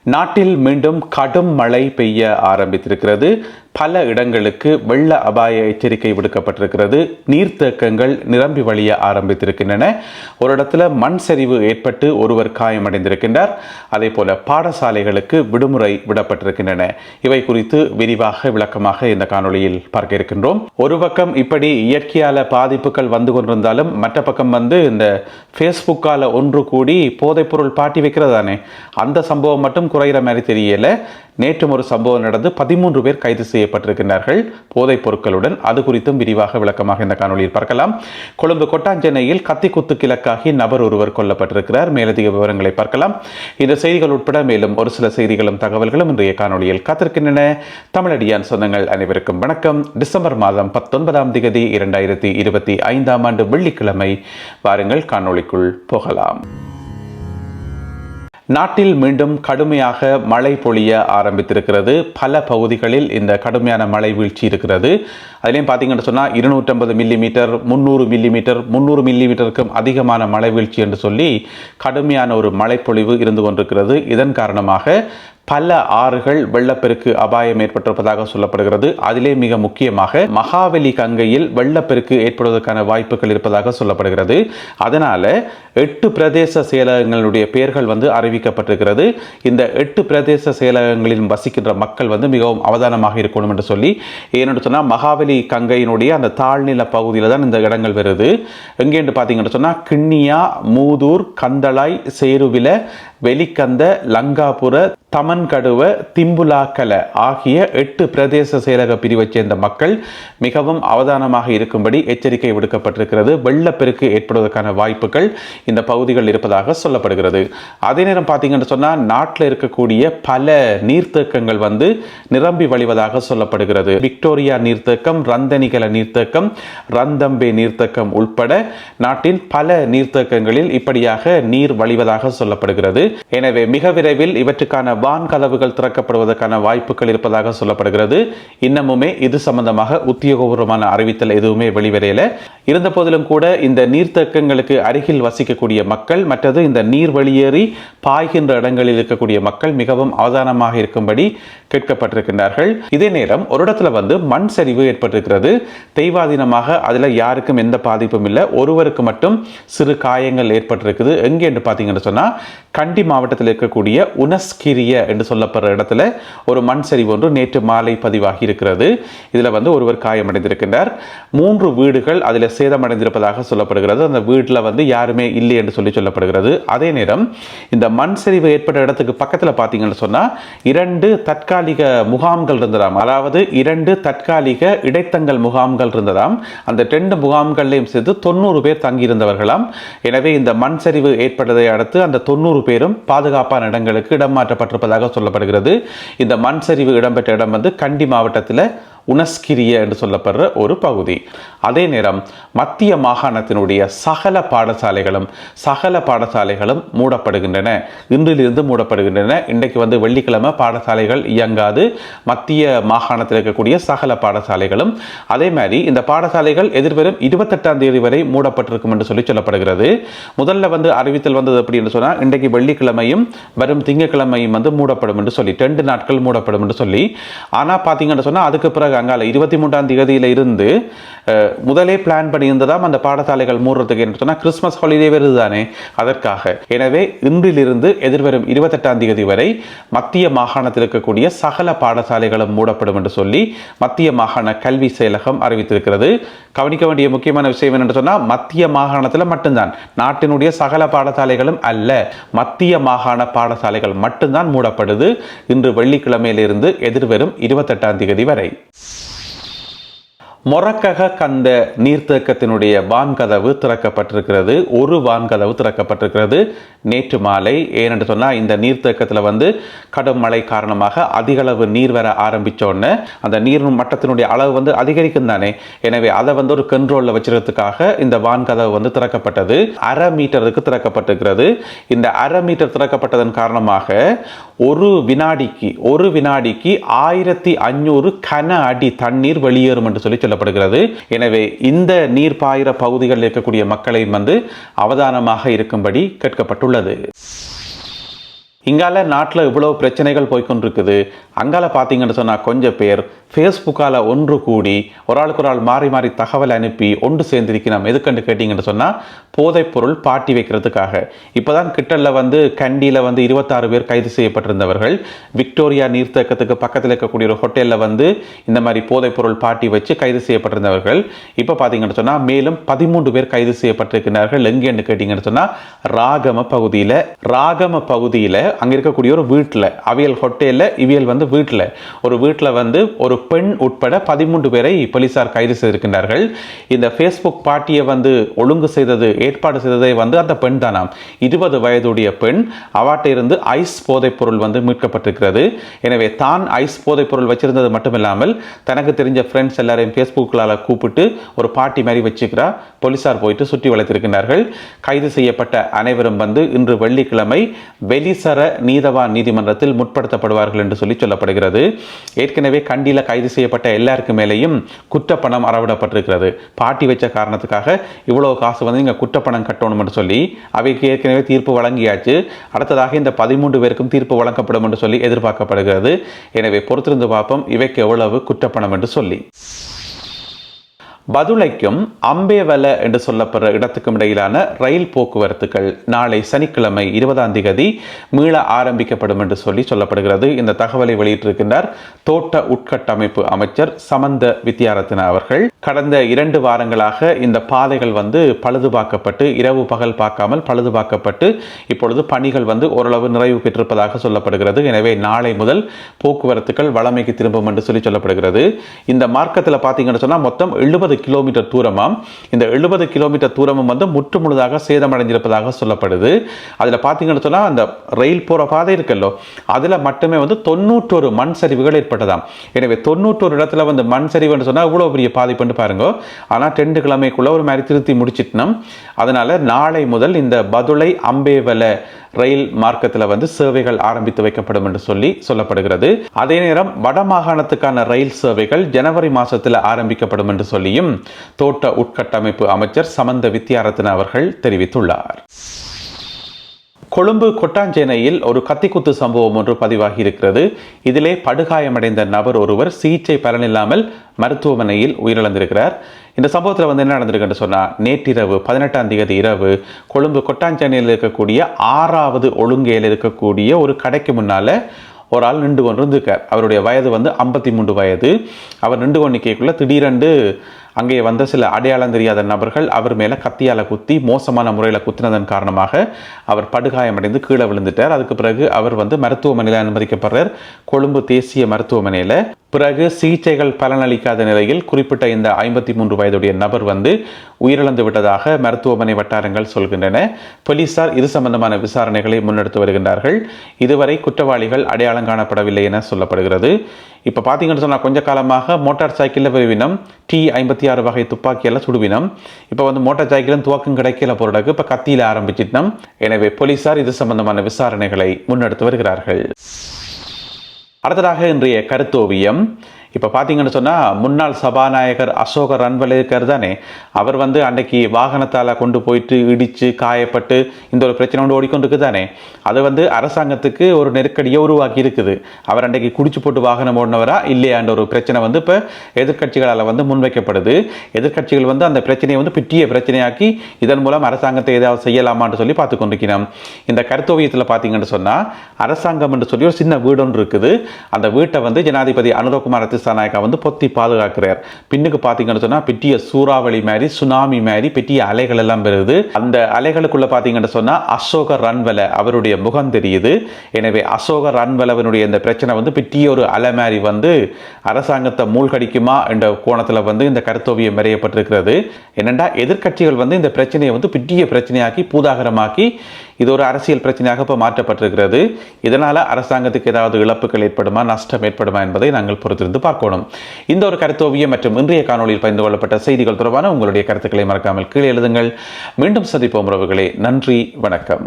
நாட்டில் மீண்டும் கடும் மழை பெய்ய ஆரம்பித்திருக்கிறது. பல இடங்களுக்கு வெள்ள அபாய எச்சரிக்கை விடுக்கப்பட்டிருக்கிறது. நீர்த்தேக்கங்கள் நிரம்பி வழிய ஆரம்பித்திருக்கின்றன. ஒரு இடத்துல மண் சரிவு ஏற்பட்டு ஒருவர் காயமடைந்திருக்கின்றார். அதே போல பாடசாலைகளுக்கு விடுமுறை விடப்பட்டிருக்கின்றன. இவை குறித்து விரிவாக விளக்கமாக இந்த காணொளியில் பார்க்க இருக்கின்றோம். ஒரு பக்கம் இப்படி இயற்கையால பாதிப்புகள் வந்து கொண்டிருந்தாலும் மற்ற பக்கம் இந்த ஃபேஸ்புக்கால ஒன்று கூடி போதைப்பொருள் பாட்டி வைக்கிறதானே, அந்த சம்பவம் மட்டும் குறைகிற மாதிரி தெரியல. நேற்றும் ஒரு சம்பவம் நடந்து 13 பேர் கைது செய்யப்பட்டிருக்கிறார்கள் போதைப் பொருட்களுடன். அது குறித்தும் விரிவாக விளக்கமாக இந்த காணொலியில் பார்க்கலாம். கொழும்பு கொட்டாஞ்சென்னையில் கத்திக்குத்து கிழக்காகி நபர் ஒருவர் கொல்லப்பட்டிருக்கிறார். மேலதிக விவரங்களை பார்க்கலாம். இந்த செய்திகள் உட்பட மேலும் ஒரு சில செய்திகளும் தகவல்களும் இன்றைய காணொலியில் காத்திருக்கின்றன. தமிழடியான் சொந்தங்கள் அனைவருக்கும் வணக்கம். டிசம்பர் மாதம் 19ஆம் தேதி 2025ஆம் ஆண்டு வெள்ளிக்கிழமை. வாருங்கள் காணொலிக்குள் போகலாம். நாட்டில் மீண்டும் கடுமையாக மழை பொழிய ஆரம்பித்திருக்கிறது. பல பகுதிகளில் இந்த கடுமையான மழை வீழ்ச்சி இருக்கிறது. அதுலேயும் பார்த்தீங்கன்னு சொன்னால் 250 மில்லிமீட்டர், 300 மில்லிமீட்டர், 300 மில்லிமீட்டருக்கும் அதிகமான மழை வீழ்ச்சி என்று சொல்லி கடுமையான ஒரு மழைப்பொழிவு இருந்து கொண்டிருக்கிறது. இதன் காரணமாக பல ஆறுகள் வெள்ளப்பெருக்கு அபாயம் ஏற்பட்டிருப்பதாக சொல்லப்படுகிறது. அதிலே மிக முக்கியமாக மகாவலி கங்கையில் வெள்ளப்பெருக்கு ஏற்படுவதற்கான வாய்ப்புகள் இருப்பதாக சொல்லப்படுகிறது. அதனால 8 பிரதேச செயலகங்களுடைய பெயர்கள் அறிவிக்கப்பட்டிருக்கிறது. இந்த 8 பிரதேச செயலகங்களில் வசிக்கின்ற மக்கள் மிகவும் அவதானமாக இருக்கணும் என்று சொல்லி, ஏனென்று சொன்னால் மகாவலி கங்கையினுடைய அந்த தாழ்நில பகுதியில் தான் இந்த இடங்கள் வருது. எங்கே என்று பார்த்தீங்கன்னு சொன்னால் கிண்ணியா, மூதூர், கந்தளாய், சேருவில, வெலிக்கந்த, லங்காபுர, தமன்கடுவ, திம்புலாக்கல ஆகிய 8 பிரதேச செயலக பிரிவைச் சேர்ந்த மக்கள் மிகவும் அவதானமாக இருக்கும்படி எச்சரிக்கை விடுக்கப்பட்டிருக்கிறது. வெள்ளப்பெருக்கு ஏற்படுவதற்கான வாய்ப்புகள் இந்த பகுதிகள் இருப்பதாக சொல்லப்படுகிறது. அதே நேரம் பார்த்தீங்கன்னு சொன்னால் நாட்டில் இருக்கக்கூடிய பல நீர்த்தேக்கங்கள் நிரம்பி வழிவதாக சொல்லப்படுகிறது. விக்டோரியா நீர்த்தேக்கம், ரந்தனிகல நீர்த்தேக்கம், ரந்தம்பே நீர்த்தேக்கம் உட்பட நாட்டின் பல நீர்த்தேக்கங்களில் இப்படியாக நீர் வழிவதாக சொல்லப்படுகிறது. எனவே மிக விரைவில் இவற்றுக்கான வான் கதவுகள் திறக்கப்படுவதற்கான வாய்ப்புகள் இருப்பதாக சொல்லப்படுகிறது. இன்னமுமே இது சம்பந்தமாக உத்தியோகபூர்வமான அறிவித்தல் எதுவுமே வெளிவரையில. இருந்த போதிலும் கூட இந்த நீர்த்தேக்கங்களுக்கு அருகில் வசிக்கக்கூடிய மக்கள், மற்றது இந்த நீர் வெளியேறி பாய்கின்ற இடங்களில் இருக்கக்கூடிய மக்கள் மிகவும் அவதானமாக இருக்கும்படி கேட்கப்பட்டிருக்கின்றார்கள். இதே நேரம் ஒரு இடத்துல மண் சரிவு ஏற்பட்டிருக்கிறது. தெய்வாதீனமாக அதில் யாருக்கும் எந்த பாதிப்பும் இல்லை. ஒருவருக்கு மட்டும் சிறு காயங்கள் ஏற்பட்டிருக்குது. எங்கே என்று பார்த்தீங்கன்னு சொன்னால் கண்டி மாவட்டத்தில் இருக்கக்கூடிய உனஸ்கிரிய என்று சொல்லப்படுற இடத்துல ஒரு மண் சரிவு ஒன்று நேற்று மாலை பதிவாகி இருக்கிறது. இதில் ஒருவர் காயமடைந்திருக்கின்றார். 3 வீடுகள் அதில் சேதமடைந்திருப்பதாக சொல்லப்படுகிறது. அந்த வீட்டில் யாருமே இல்லை என்று சொல்லப்படுகிறது. அதே நேரம் இந்த மண் சரிவு ஏற்பட்ட இடத்துக்கு பக்கத்தில் பார்த்தீங்கன்னு சொன்னால் 2 தற்காலிக முகாம்கள் இருந்ததாம். அதாவது 2 தற்காலிக இடைத்தங்கல் முகாம்கள் இருந்ததாம். அந்த 2 முகாம்களையும் சேர்த்து 90 பேர் தங்கியிருந்தவர்களாம். எனவே இந்த மண் சரிவு ஏற்பட்டதை அடுத்து அந்த 90 பேரும் பாதுகாப்பான இடங்களுக்கு இடம் மாற்றப்பட்டிருப்பதாக சொல்லப்படுகிறது. இந்த மண் சரிவு இடம்பெற்ற இடம் கண்டி மாவட்டத்தில் உனஸ்கிரிய என்று சொல்லப்படுற ஒரு பகுதி. அதே நேரம் மத்திய மாகாணத்தினுடைய சகல பாடசாலைகளும் மூடப்படுகின்றன. இன்றிலிருந்து மூடப்படுகின்றன. இன்றைக்கு வெள்ளிக்கிழமை பாடசாலைகள் இயங்காது. மத்திய மாகாணத்தில் இருக்கக்கூடிய சகல பாடசாலைகளும். அதே மாதிரி இந்த பாடசாலைகள் எதிர்வரும் 28ஆம் தேதி வரை மூடப்பட்டிருக்கும் என்று சொல்லப்படுகிறது. முதல்ல அறிவித்தல் வந்தது எப்படி என்று சொன்னால் இன்றைக்கு வெள்ளிக்கிழமையும் வரும் திங்கட்கிழமையும் மூடப்படும் என்று சொல்லி 2 நாட்கள் மூடப்படும் என்று சொல்லி. ஆனால் பார்த்தீங்கன்னு சொன்னால் அதுக்கு பிறகு அங்கால 23ஆம் தேதியில இருந்து முதலே பிளான் பண்ணி இருந்ததாம் அந்த பாடசாலைகள் மூடுறதுக்கு என்று சொன்னால் கிறிஸ்துமஸ் ஹாலிடே வருதுதானே, அதற்காக. எனவே இன்றிலிருந்து எதிர்வரும் 28ஆம் தேதி வரை மத்திய மாகாணத்தில் இருக்கக்கூடிய சகல பாடசாலைகளும் மூடப்படும் என்று சொல்லி மத்திய மாகாண கல்வி செயலகம் அறிவித்திருக்கிறது. கவனிக்க வேண்டிய முக்கியமான விஷயம் என்னென்று சொன்னால் மத்திய மாகாணத்தில் மட்டும்தான், நாட்டினுடைய சகல பாடசாலைகளும் அல்ல, மத்திய மாகாண பாடசாலைகள் மட்டும்தான் மூடப்படுது. இன்று வெள்ளிக்கிழமையிலிருந்து எதிர்வரும் 28ஆம் தேதி வரை. மொரக்கக கந்த நீர்த்தேக்கத்தினுடைய வான்கதவு திறக்கப்பட்டிருக்கிறது. ஒரு வான்கதவு திறக்கப்பட்டிருக்கிறது நேற்று மாலை. ஏனென்று சொன்னால் இந்த நீர்த்தேக்கத்தில் கடும் மழை காரணமாக அதிக அளவு நீர் வர ஆரம்பித்தோடனே அந்த நீர் மட்டத்தினுடைய அளவு அதிகரிக்கும் தானே. எனவே அதை ஒரு கண்ட்ரோலில் வச்சுக்கிறதுக்காக இந்த வான்கதவு திறக்கப்பட்டது. 1/2 மீட்டருக்கு திறக்கப்பட்டிருக்கிறது. இந்த 1/2 மீட்டர் திறக்கப்பட்டதன் காரணமாக ஒரு வினாடிக்கு 1500 கன அடி தண்ணீர் வெளியேறும் என்று சொல்லப்படுகிறது. எனவே இந்த நீர் பாயிர பகுதிகளில் இருக்கக்கூடிய மக்களையும் அவதானமாக இருக்கும்படி கேட்கப்பட்டுள்ளது. இங்கால நாட்டில் இவ்வளவு பிரச்சனைகள் போய்கொண்டிருக்குது. அங்கால பார்த்தீங்கன்னு சொன்னால் கொஞ்சம் பேர் ஃபேஸ்புக்கால் ஒன்று கூடி ஒரு ஆளுக்கு ஒரு ஆள் மாறி மாறி தகவல் அனுப்பி ஒன்று சேர்ந்திருக்கிறோம். எதுக்கண்டு கேட்டிங்கன்னு சொன்னால் போதைப்பொருள் பாட்டி வைக்கிறதுக்காக. இப்போ தான் கிட்டலில் கண்டியில் 26 பேர் கைது செய்யப்பட்டிருந்தவர்கள் விக்டோரியா நீர்த்தேக்கத்துக்கு பக்கத்தில் இருக்கக்கூடிய ஒரு ஹோட்டலில் இந்த மாதிரி போதைப்பொருள் பாட்டி வச்சு கைது செய்யப்பட்டிருந்தவர்கள் இப்போ பார்த்தீங்கன்னு சொன்னால் மேலும் 13 பேர் கைது செய்யப்பட்டிருக்கிறார்கள். எங்கேன்னு கேட்டிங்கன்னு சொன்னால் ராகம பகுதியில் அங்கே இருக்கக்கூடிய ஒரு வீட்டில் அவியல் ஹோட்டலில் இவியல் வீட்டில் ஒரு வீட்டில் ஒரு பெண் உட்பட 13 பேரை போலீசார் கைது செய்திருக்கின்றார்கள். இந்த ஃபேஸ்புக் பாட்டியை ஒழுங்கு செய்தது ஏற்பாடு செய்ததை அந்த பெண் தானாம். 20 வயதுடைய பெண். அவாட்ட இருந்து ஐஸ் போதைப் பொருள் மீட்கப்பட்டிருக்கிறது. எனவே தான் ஐஸ் போதைப் பொருள் வச்சிருந்தது மட்டுமில்லாமல் தனக்கு தெரிஞ்ச ஃப்ரெண்ட்ஸ் எல்லாரையும் ஃபேஸ்புக்கில் கூப்பிட்டு ஒரு பாட்டி மாதிரி வச்சுக்கிறா. போலீசார் போயிட்டு சுற்றி வளைத்திருக்கின்றார்கள். கைது செய்யப்பட்ட அனைவரும் இன்று வெள்ளிக்கிழமை வெலிசர நீதவான் நீதிமன்றத்தில் முற்படுத்தப்படுவார்கள் என்று சொல்லப்படுகிறது. ஏற்கனவே கண்டியில் கைது செய்யப்பட்ட எல்லாருக்கு மேலேயும் குற்றப்பணம் அறவிடப்பட்டிருக்கிறது. பாட்டி வச்ச காரணத்துக்காக இவ்வளவு காசு இங்க குற்றப்பணம் கட்டணும் என்று சொல்லி அவைக்கு ஏற்கனவே தீர்ப்பு வழங்கியாச்சு. அடுத்ததாக இந்த 13 பேருக்கும் தீர்ப்பு வழங்கப்படும் என்று சொல்லி எதிர்பார்க்கப்படுகிறது. எனவே பொறுத்திருந்து பார்ப்போம் இவைக்கு எவ்வளவு குற்றப்பணம் என்று சொல்லி. பதுளைக்கும் அம்பேவல என்று சொல்லப்படுற இடத்துக்கும் இடையிலான ரயில் போக்குவரத்துகள் நாளை சனிக்கிழமை 20ஆம் தேதி மீள ஆரம்பிக்கப்படும் என்று சொல்லப்படுகிறது. இந்த தகவலை வெளியிட்டிருக்கின்றார் தோட்ட உட்கட்டமைப்பு அமைச்சர் சமந்த வித்யாரத்ன அவர்கள். கடந்த 2 வாரங்களாக இந்த பாதைகள் பழுதுபார்க்கப்பட்டு இரவு பகல் பார்க்காமல் பழுதுபார்க்கப்பட்டு இப்பொழுது பணிகள் ஓரளவு நிறைவு பெற்றிருப்பதாக சொல்லப்படுகிறது. எனவே நாளை முதல் போக்குவரத்துகள் வளமைக்கு திரும்பும் என்று சொல்லப்படுகிறது. இந்த மார்க்கத்தில் பார்த்தீங்கன்னு சொன்னால் மொத்தம் 70 கிலோமீட்டர் தூரமாம். இந்த 70 கிலோமீட்டர் தூரமும் முற்று முழுதாக சேதமடைந்திருப்பதாக சொல்லப்படுது. அதில் பார்த்தீங்கன்னு சொன்னால் அந்த ரயில் போகிற பாதை இருக்கல்லோ அதில் மட்டுமே 91 மண் சரிவுகள் ஏற்பட்டதாம். எனவே 91 இடத்துல மண் சரிவுன்னு சொன்னால் இவ்வளோ பெரிய பாதிப்புன்னு பாருங்க. ஆனால் 2 கிழமைக்குள்ள ஒரு மாதிரி திருத்தி முடிச்சிட்டோம். அதனால நாளை முதல் இந்த பதுளை அம்பேவல ரயில் மார்க்கத்தில் சேவைகள் ஆரம்பித்து வைக்கப்படும் என்று சொல்லப்படுகிறது. அதே நேரம் வடமாகாணத்துக்கான ரயில் சேவைகள் ஜனவரி மாதத்தில் ஆரம்பிக்கப்படும் என்று சொல்லியும் தோட்ட உட்கட்டமைப்பு அமைச்சர் சமந்த வித்யாரத்ன அவர்கள் தெரிவித்துள்ளார். கொழும்பு கொட்டாஞ்சேனையில் ஒரு கத்திக்குத்து சம்பவம் ஒன்று பதிவாகி இருக்கிறது. இதிலே படுகாயமடைந்த நபர் ஒருவர் சிகிச்சை பலனில்லாமல் மருத்துவமனையில் உயிரிழந்திருக்கிறார். இந்த சம்பவத்தில் என்ன நடந்திருக்குன்னு சொன்னால் நேற்றிரவு 18ஆம் தேதி இரவு கொழும்பு கொட்டாஞ்சேனையில் இருக்கக்கூடிய 6வது ஒழுங்கையில் இருக்கக்கூடிய ஒரு கடைக்கு முன்னால் ஒரு ஆள் நின்று கொண்டு இருந்திருக்கார். அவருடைய வயது 53 வயது. அவர் நின்று கொண்டிருக்கக்குள்ள திடீரென்று அங்கே சில அடையாளம் தெரியாத நபர்கள் அவர் மேலே கத்தியால் குத்தி மோசமான முறையில் குத்தினதன் காரணமாக அவர் படுகாயமடைந்து கீழே விழுந்துட்டார். அதுக்கு பிறகு அவர் மருத்துவமனையில் அனுமதிக்கப்படுறார் கொழும்பு தேசிய மருத்துவமனையில். பிறகு சிகிச்சைகள் பலனளிக்காத நிலையில் குறிப்பிட்ட இந்த 53 வயதுடைய நபர் உயிரிழந்து விட்டதாக மருத்துவமனை வட்டாரங்கள் சொல்கின்றன. போலீசார் இது சம்பந்தமான விசாரணைகளை முன்னெடுத்து வருகின்றார்கள். இதுவரை குற்றவாளிகள் அடையாளம் காணப்படவில்லை என சொல்லப்படுகிறது. இப்போ பார்த்தீங்கன்னு சொன்னால் கொஞ்ச காலமாக மோட்டார் சைக்கிளில் வினம் T56 வகை துப்பாக்கியெல்லாம் சுடுவினம். இப்போ மோட்டார் சைக்கிளும் துவக்கம் கிடைக்கல போறதுக்கு இப்போ கத்தியில் ஆரம்பிச்சிட்டோம். எனவே போலீசார் இது சம்பந்தமான விசாரணைகளை முன்னெடுத்து வருகிறார்கள். அடுத்ததாக இன்றைய கருத்தோவியம். இப்போ பார்த்தீங்கன்னு சொன்னால் முன்னாள் சபாநாயகர் அசோக ரன்வலே இருக்கார் தானே, அவர் அன்றைக்கு வாகனத்தால் கொண்டு போயிட்டு இடித்து காயப்பட்டு இந்த ஒரு பிரச்சனை கொண்டு ஓடிக்கொண்டு தானே, அது அரசாங்கத்துக்கு ஒரு நெருக்கடியை உருவாக்கி இருக்குது. அவர் அன்றைக்கு குடிச்சு போட்டு வாகனம் ஓடினவரா இல்லையான்ற ஒரு பிரச்சனை இப்போ எதிர்கட்சிகளால் முன்வைக்கப்படுது. எதிர்கட்சிகள் அந்த பிரச்சனையை பிட்டிய பிரச்சனையாக்கி இதன் மூலம் அரசாங்கத்தை ஏதாவது செய்யலாமான்னு சொல்லி பார்த்து கொண்டிருக்கிறோம். இந்த கருத்தோவியத்தில் பார்த்தீங்கன்னு சொன்னால் அரசாங்கம் என்று சொல்லி ஒரு சின்ன வீடு ஒன்று இருக்குது. அந்த வீட்டை ஜனாதிபதி அனுரகுமார திசாநாயக்கா பொத்தி பாதுகாக்கிறார். பின்னுக்கு பார்த்தீங்கன்னு சொன்னால் பெரிய சூறாவளி மாதிரி சுனாமி மாதிரி பெரிய அலைகள் எல்லாம் பெறுது. அந்த அலைகளுக்குள்ள பார்த்தீங்கன்னு சொன்னால் அசோக ரன்வல அவருடைய முகம் தெரியுது. எனவே அசோக ரன்வலவனுடைய இந்த பிரச்சனை பெரிய ஒரு அலை மாதிரி அரசாங்கத்தை மூழ்கடிக்குமா என்ற கோணத்தில் இந்த கருத்தோவியம் வரையப்பட்டிருக்கிறது. என்னென்னா எதிர்கட்சிகள் இந்த பிரச்சனையை பெரிய பிரச்சனையாக்கி பூதாகரமாக்கி இது ஒரு அரசியல் பிரச்சனையாக இப்போ மாற்றப்பட்டிருக்கிறது. இதனால் அரசாங்கத்துக்கு ஏதாவது இழப்புகள் ஏற்படுமா நஷ்டம் ஏற்படுமா என்பதை நாங்கள் பொறுத்திருந்து பார்க்கணும். இந்த ஒரு கருத்தோவியம் மற்றும் இன்றைய காணொலியில் பகிர்ந்து கொள்ளப்பட்ட செய்திகள் தொடர்பான உங்களுடைய கருத்துக்களை மறக்காமல் கீழே எழுதுங்கள். மீண்டும் சந்திப்போம் உறவுகளே. நன்றி, வணக்கம்.